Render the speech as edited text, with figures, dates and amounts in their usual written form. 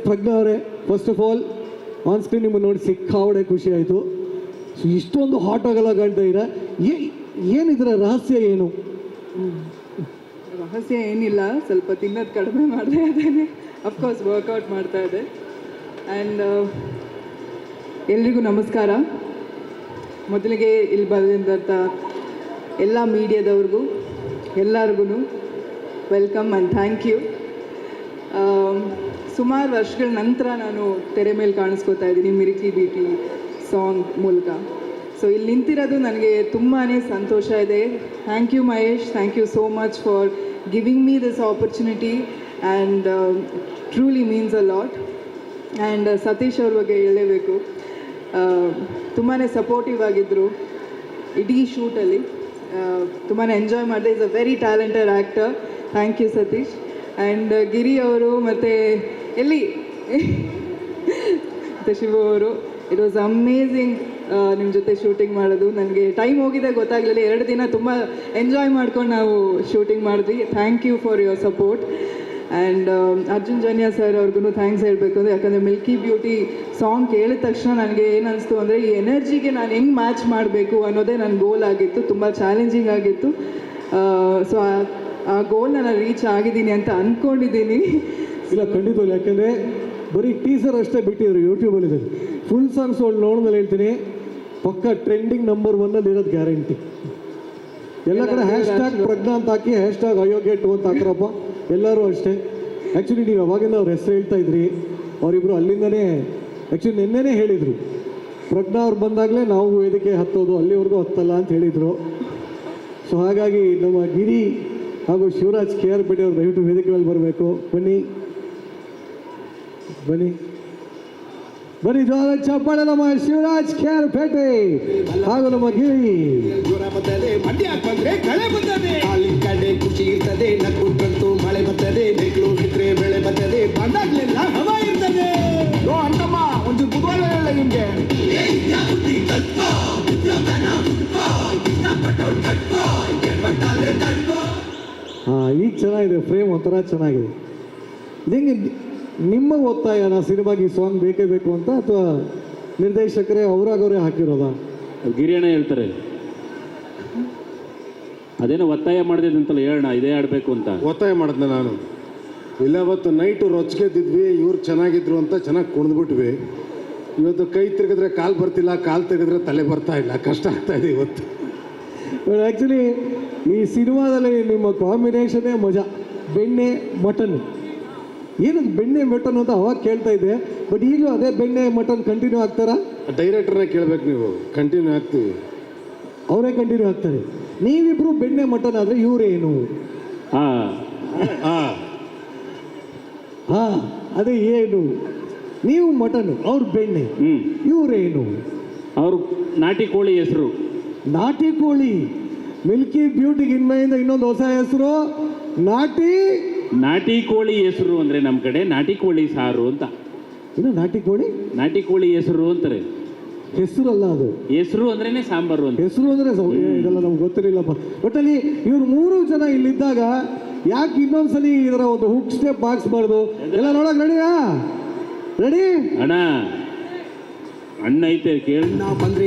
ಪ್ರಜ್ಞಾ ಅವರೇ, first of all on screen ನಿಮ್ಮನ್ನು ನೋಡಿ ಸಿಕ್ಕಾವಡೆ ಖುಷಿ ಆಯಿತು. ಸೊ ಇಷ್ಟೊಂದು ಹಾಟ್ ಆಗಲ್ಲ ಕಾಣ್ತಾ ಇದ್ದೀರಾ, ಏನಿದ್ರ ರಹಸ್ಯ ಏನು? ರಹಸ್ಯ ಏನಿಲ್ಲ, ಸ್ವಲ್ಪ ತಿನ್ನೋದು ಕಡಿಮೆ ಮಾಡ್ತಾ ಇದ್ದೇನೆ, ಅಫ್ಕೋರ್ಸ್ ವರ್ಕೌಟ್ ಮಾಡ್ತಾ ಇದೆ. ಆ್ಯಂಡ್ ಎಲ್ರಿಗೂ ನಮಸ್ಕಾರ. ಮೊದಲಿಗೆ ಇಲ್ಲಿ ಬಂದಂಥ ಎಲ್ಲ ಮೀಡಿಯಾದವ್ರಿಗೂ ಎಲ್ಲರಿಗೂ ವೆಲ್ಕಮ್ ಆ್ಯಂಡ್ ಥ್ಯಾಂಕ್ ಯು. ಸುಮಾರು ವರ್ಷಗಳ ನಂತರ ನಾನು ತೆರೆ ಮೇಲೆ ಕಾಣಿಸ್ಕೋತಾ ಇದ್ದೀನಿ ಮಿರ್ಕಿ ಬೀಟಿ ಸಾಂಗ್ ಮೂಲಕ. ಸೊ ಇಲ್ಲಿ ನಿಂತಿರೋದು ನನಗೆ ತುಂಬಾ ಸಂತೋಷ ಇದೆ. Thank you Mahesh, thank you so much for giving me this opportunity and truly means a lot. And Satish ಅವ್ರ ಬಗ್ಗೆ ಹೇಳಲೇಬೇಕು, ತುಂಬಾ ಸಪೋರ್ಟಿವ್ ಆಗಿದ್ದರು ಇಡೀ ಶೂಟಲ್ಲಿ. ತುಂಬಾ ಎಂಜಾಯ್ ಮಾಡಿದೆ. Is a very talented actor. Thank you Satish. And Giri ಅವರು ಮತ್ತು ಮತ್ತು ಶಿವು ಅವರು, ಇಟ್ ವಾಸ್ ಅಮೇಝಿಂಗ್ ನಿಮ್ಮ ಜೊತೆ ಶೂಟಿಂಗ್ ಮಾಡೋದು. ನನಗೆ ಟೈಮ್ ಹೋಗಿದೆ ಗೊತ್ತಾಗಲಿಲ್ಲ. 2 ದಿನ ತುಂಬ ಎಂಜಾಯ್ ಮಾಡ್ಕೊಂಡು ನಾವು ಶೂಟಿಂಗ್ ಮಾಡಿದ್ವಿ. Thank you for your support. And Arjun Janya sir ಅವ್ರಿಗೂ ಥ್ಯಾಂಕ್ಸ್ ಹೇಳಬೇಕು. ಅಂದರೆ ಯಾಕಂದರೆ ಮಿಲ್ಕಿ ಬ್ಯೂಟಿ ಸಾಂಗ್ ಕೇಳಿದ ತಕ್ಷಣ ನನಗೆ ಏನು ಅನಿಸ್ತು ಅಂದರೆ ಈ ಎನರ್ಜಿಗೆ ನಾನು ಹೆಂಗೆ ಮ್ಯಾಚ್ ಮಾಡಬೇಕು ಅನ್ನೋದೇ ನನ್ನ ಗೋಲ್ ಆಗಿತ್ತು. ತುಂಬ ಚಾಲೆಂಜಿಂಗ್ ಆಗಿತ್ತು. ಸೊ ಆ ಗೋಲ್ನ ನಾನು ರೀಚ್ ಆಗಿದ್ದೀನಿ ಅಂತ ಅಂದ್ಕೊಂಡಿದ್ದೀನಿ. ಇಲ್ಲ, ಖಂಡಿತವಲ್ಲ. ಯಾಕೆಂದರೆ ಬರೀ ಟೀಸರ್ ಅಷ್ಟೇ ಬಿಟ್ಟಿದ್ರು ಯೂಟ್ಯೂಬಲ್ಲಿದೆ. ಫುಲ್ ಸಾಂಗ್ಸ್ ನೋಡಿದ್ಮೇಲೆ ಹೇಳ್ತೀನಿ, ಪಕ್ಕ ಟ್ರೆಂಡಿಂಗ್ ನಂಬರ್ 1 ಇರೋದು ಗ್ಯಾರಂಟಿ. ಎಲ್ಲ ಕಡೆ ಹ್ಯಾಶ್ಟ್ಯಾಗ್ ಪ್ರಜ್ಞಾ ಅಂತ ಹಾಕಿ ಹ್ಯಾಶ್ಟ್ಯಾಗ್ ಅಯೋಗ್ಯ2 ಅಂತ ಹಾಕ್ರಪ್ಪ ಎಲ್ಲರೂ ಅಷ್ಟೇ. ಆ್ಯಕ್ಚುಲಿ ನೀವು ಅವಾಗಿಂದ ಅವ್ರ ಹೆಸರು ಹೇಳ್ತಾ ಇದ್ರಿ, ಅವರಿಬ್ಬರು ಅಲ್ಲಿಂದನೇ ಆ್ಯಕ್ಚುಲಿ ನಿನ್ನೆನೇ ಹೇಳಿದರು, ಪ್ರಜ್ಞಾ ಅವ್ರು ಬಂದಾಗಲೇ ನಾವು ವೇದಿಕೆ ಹತ್ತೋದು, ಅಲ್ಲಿವರೆಗೂ ಹತ್ತಲ್ಲ ಅಂತ ಹೇಳಿದರು. ಸೊ ಹಾಗಾಗಿ ನಮ್ಮ ಗಿರಿ ಹಾಗೂ ಶಿವರಾಜ್ KR ಪೇಟೆ ಅವರು ದಯವಿಟ್ಟು ವೇದಿಕೆ ಮೇಲೆ ಬರಬೇಕು. ಬನ್ನಿ ಬನ್ನಿ ಬನ್ನಿ, ಜೋರ ಚಪ್ಪಾಳೆ ನಮ್ಮ ಶಿವರಾಜ್ KR ಪೇಟೆ ಹಾಗೂ ನಮ್ಮ ಗಿರಿ. ಕಡೆ ಖುಷಿ ಇರ್ತದೆ, ನಕ್ಕಂತೂ ಮಳೆ ಬರ್ತದೆ, ಬೆಂಗಳೂರು ಬಿಟ್ಟರೆ ಬೆಳೆ ಬರ್ತದೆ, ಬಂದಾಗ್ಲೆಲ್ಲ ಹವಾ ಇರ್ತದೆ. ಅಂತಮ್ಮ ಒಂದು ಬುಧವಾರ ಹೇಳ ನಿಮ್ಗೆ. ಈಗ ಚೆನ್ನಾಗಿದೆ, ಫ್ರೇಮ್ ಒಂಥರ ಚೆನ್ನಾಗಿದೆ. ಇದಂಗೆ ನಿಮ್ಮ ಒತ್ತಾಯನ ಸಿನಿಮಾಗೆ ಈ ಸಾಂಗ್ ಬೇಕೇ ಬೇಕು ಅಂತ, ಅಥವಾ ನಿರ್ದೇಶಕರೇ ಅವರಾಗವರೇ ಹಾಕಿರೋದಾ? ಗಿರಿಯಣ್ಣ ಹೇಳ್ತಾರೆ, ಅದೇನೋ ಒತ್ತಾಯ ಮಾಡಿದಂತಲ್ಲ, ಹೇಳೋಣ ಇದೇ ಆಡಬೇಕು ಅಂತ. ಒತ್ತಾಯ ಮಾಡಿದ್ನ ನಾನು. ಇಲ್ಲ, ಅವತ್ತು ನೈಟು ರೊಚ್ಗೆದ್ದಿದ್ವಿ, ಇವ್ರು ಚೆನ್ನಾಗಿದ್ರು ಅಂತ ಚೆನ್ನಾಗಿ ಕುಣಿದ್ಬಿಟ್ವಿ. ಇವತ್ತು ಕೈ ತಿರುಗಿದ್ರೆ ಕಾಲು ಬರ್ತಿಲ್ಲ, ಕಾಲು ತೆಗೆದ್ರೆ ತಲೆ ಬರ್ತಾ ಇಲ್ಲ, ಕಷ್ಟ ಆಗ್ತಾ ಇದೆ ಇವತ್ತು. ಆ್ಯಕ್ಚುಲಿ ಈ ಸಿನಿಮಾದಲ್ಲಿ ನಿಮ್ಮ ಕಾಂಬಿನೇಷನ್ನೇ ಮಜಾ. ಬೆಣ್ಣೆ ಮಟನ್, ಏನದು ಬೆಣ್ಣೆ ಮಟನ್ ಅಂತ ಅವಾಗ ಕೇಳ್ತಾ ಇದ್ದೆ, ಬಟ್ ಈಗಲೂ ಅದೇ ಬೆಣ್ಣೆ ಮಟನ್ ಕಂಟಿನ್ಯೂ ಆಗ್ತಾರಾ? ಡೈರೆಕ್ಟರ್ನೇ ಕೇಳಬೇಕು ನೀವು. ಕಂಟಿನ್ಯೂ ಆಗ್ತೀವಿ, ಅವರೇ ಕಂಟಿನ್ಯೂ ಆಗ್ತಾರೆ. ನೀವಿಬ್ರು ಬೆಣ್ಣೆ ಮಟನ್ ಆದರೆ ಇವರೇನು? ಅದೇ ಏನು? ನೀವು ಮಟನ್, ಅವ್ರು ಬೆಣ್ಣೆ, ಇವರೇನು? ಅವರು ನಾಟಿ ಕೋಳಿ ಹೆಸರು. ನಾಟಿ ಕೋಳಿ. ಮಿಲ್ಕಿ ಬ್ಯೂಟಿಗೆ ಇನ್ಮೆಯಿಂದ ಇನ್ನೊಂದು ಹೊಸ ಹೆಸರು, ನಾಟಿ ಕೋಳಿ ಹೆಸರು. ಅಂದ್ರೆ ನಮ್ಮ ಕಡೆ ನಾಟಿ ಕೋಳಿ ಸಾರು ಅಂತ. ಇನ್ನು ನಾಟಿ ಕೋಳಿ, ನಾಟಿ ಕೋಳಿ ಹೆಸರು ಅಂತಾರೆ. ಹೆಸರು ಅಲ್ಲ ಅದು, ಹೆಸರು ಅಂದ್ರೇನೆ ಸಾಂಬಾರು ಅಂತ. ಹೆಸರು ಅಂದ್ರೆ ಇದೆಲ್ಲ ನಮ್ಗೆ ಗೊತ್ತಿರಲಿಲ್ಲಪ್ಪ. ಒಟ್ಟಲ್ಲಿ ಇವ್ರು 3 ಜನ ಇಲ್ಲಿದ್ದಾಗ ಯಾಕೆ ಇನ್ನೊಂದ್ಸಲಿ ಇದರ ಒಂದು ಹುಕ್ ಸ್ಟೆಪ್ ಬಾಕ್ಸ್ಬಾರ್ದು? ಎಲ್ಲ ನೋಡಕ್ ರೆಡಿಯಾ? ರೆಡಿ ಅಣ್ಣ, ಅಣ್ಣ ಐತೆ ಕೇಳಿ. ಬಂದ್ರೆ